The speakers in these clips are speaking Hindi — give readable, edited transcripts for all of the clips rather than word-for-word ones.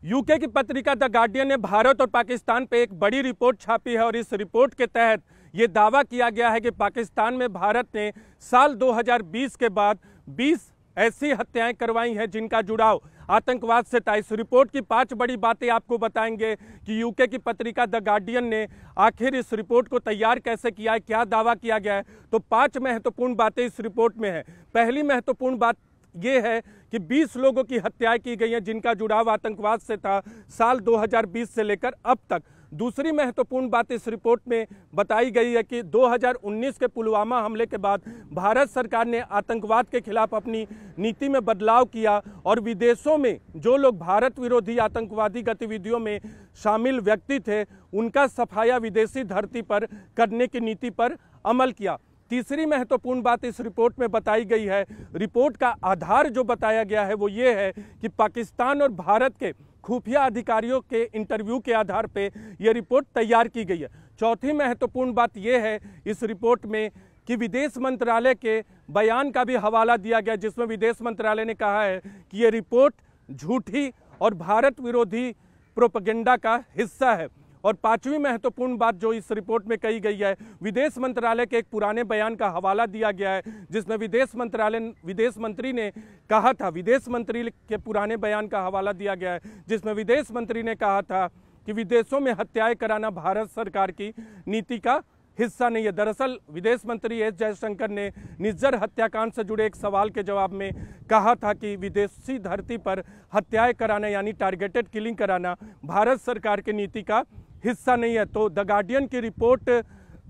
यूके की पत्रिका द गार्डियन ने भारत और पाकिस्तान पे एक बड़ी रिपोर्ट छापी है और इस रिपोर्ट के तहत ये दावा किया गया है कि पाकिस्तान में भारत ने साल 2020 के बाद 20 ऐसी हत्याएं करवाई हैं जिनका जुड़ाव आतंकवाद से था। इस रिपोर्ट की 5 बड़ी बातें आपको बताएंगे कि यूके की पत्रिका द गार्डियन ने आखिर इस रिपोर्ट को तैयार कैसे किया है, क्या दावा किया गया है। तो 5 महत्वपूर्ण बातें इस रिपोर्ट में है। पहली महत्वपूर्ण बात ये है कि 20 लोगों की हत्याएं की गई हैं जिनका जुड़ाव आतंकवाद से था साल 2020 से लेकर अब तक। दूसरी महत्वपूर्ण बात इस रिपोर्ट में बताई गई है कि 2019 के पुलवामा हमले के बाद भारत सरकार ने आतंकवाद के खिलाफ अपनी नीति में बदलाव किया और विदेशों में जो लोग भारत विरोधी आतंकवादी गतिविधियों में शामिल व्यक्ति थे उनका सफाया विदेशी धरती पर करने की नीति पर अमल किया। तीसरी महत्वपूर्ण बात इस रिपोर्ट में बताई गई है, रिपोर्ट का आधार जो बताया गया है वो ये है कि पाकिस्तान और भारत के खुफिया अधिकारियों के इंटरव्यू के आधार पे ये रिपोर्ट तैयार की गई है। चौथी महत्वपूर्ण बात यह है इस रिपोर्ट में कि विदेश मंत्रालय के बयान का भी हवाला दिया गया जिसमें विदेश मंत्रालय ने कहा है कि ये रिपोर्ट झूठी और भारत विरोधी प्रोपेगेंडा का हिस्सा है। और पांचवी महत्वपूर्ण बात जो इस रिपोर्ट में कही गई है, विदेश मंत्रालय के एक पुराने बयान का हवाला दिया गया है जिसमें विदेश मंत्री ने कहा था, विदेश मंत्री के पुराने बयान का हवाला दिया गया है जिसमें विदेश मंत्री ने कहा था कि विदेशों में हत्याएं कराना भारत सरकार की नीति का हिस्सा नहीं है। दरअसल विदेश मंत्री एस जयशंकर ने निज्जर हत्याकांड से जुड़े एक सवाल के जवाब में कहा था कि विदेशी धरती पर हत्याएं कराना यानी टारगेटेड किलिंग कराना भारत सरकार की नीति का हिस्सा नहीं है। तो द गार्डियन की रिपोर्ट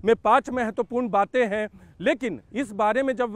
में 5 महत्वपूर्ण बातें हैं, लेकिन इस बारे में जब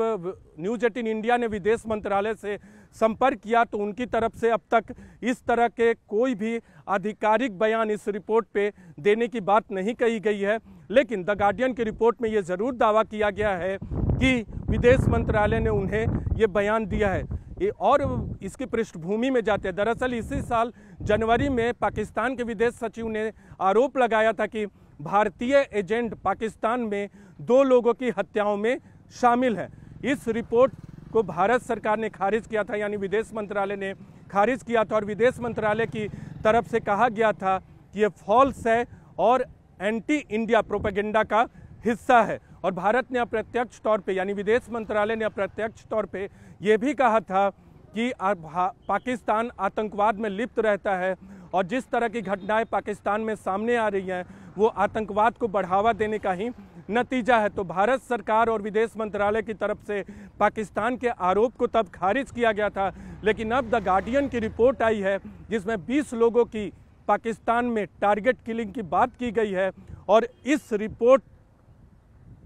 न्यूज़ 18 इंडिया ने विदेश मंत्रालय से संपर्क किया तो उनकी तरफ से अब तक इस तरह के कोई भी आधिकारिक बयान इस रिपोर्ट पे देने की बात नहीं कही गई है। लेकिन द गार्डियन की रिपोर्ट में ये ज़रूर दावा किया गया है कि विदेश मंत्रालय ने उन्हें ये बयान दिया है। और इसकी पृष्ठभूमि में जाते हैं, दरअसल इसी साल जनवरी में पाकिस्तान के विदेश सचिव ने आरोप लगाया था कि भारतीय एजेंट पाकिस्तान में 2 लोगों की हत्याओं में शामिल है। इस रिपोर्ट को भारत सरकार ने खारिज किया था, यानी विदेश मंत्रालय ने खारिज किया था और विदेश मंत्रालय की तरफ से कहा गया था कि ये फॉल्स है और एंटी इंडिया प्रोपेगेंडा का हिस्सा है। और भारत ने अप्रत्यक्ष तौर पे यानी विदेश मंत्रालय ने अप्रत्यक्ष तौर पे ये भी कहा था कि पाकिस्तान आतंकवाद में लिप्त रहता है और जिस तरह की घटनाएं पाकिस्तान में सामने आ रही हैं वो आतंकवाद को बढ़ावा देने का ही नतीजा है। तो भारत सरकार और विदेश मंत्रालय की तरफ से पाकिस्तान के आरोप को तब खारिज किया गया था, लेकिन अब द गार्डियन की रिपोर्ट आई है जिसमें 20 लोगों की पाकिस्तान में टारगेट किलिंग की बात की गई है और इस रिपोर्ट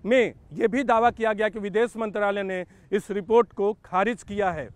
में यह भी दावा किया गया कि विदेश मंत्रालय ने इस रिपोर्ट को खारिज किया है।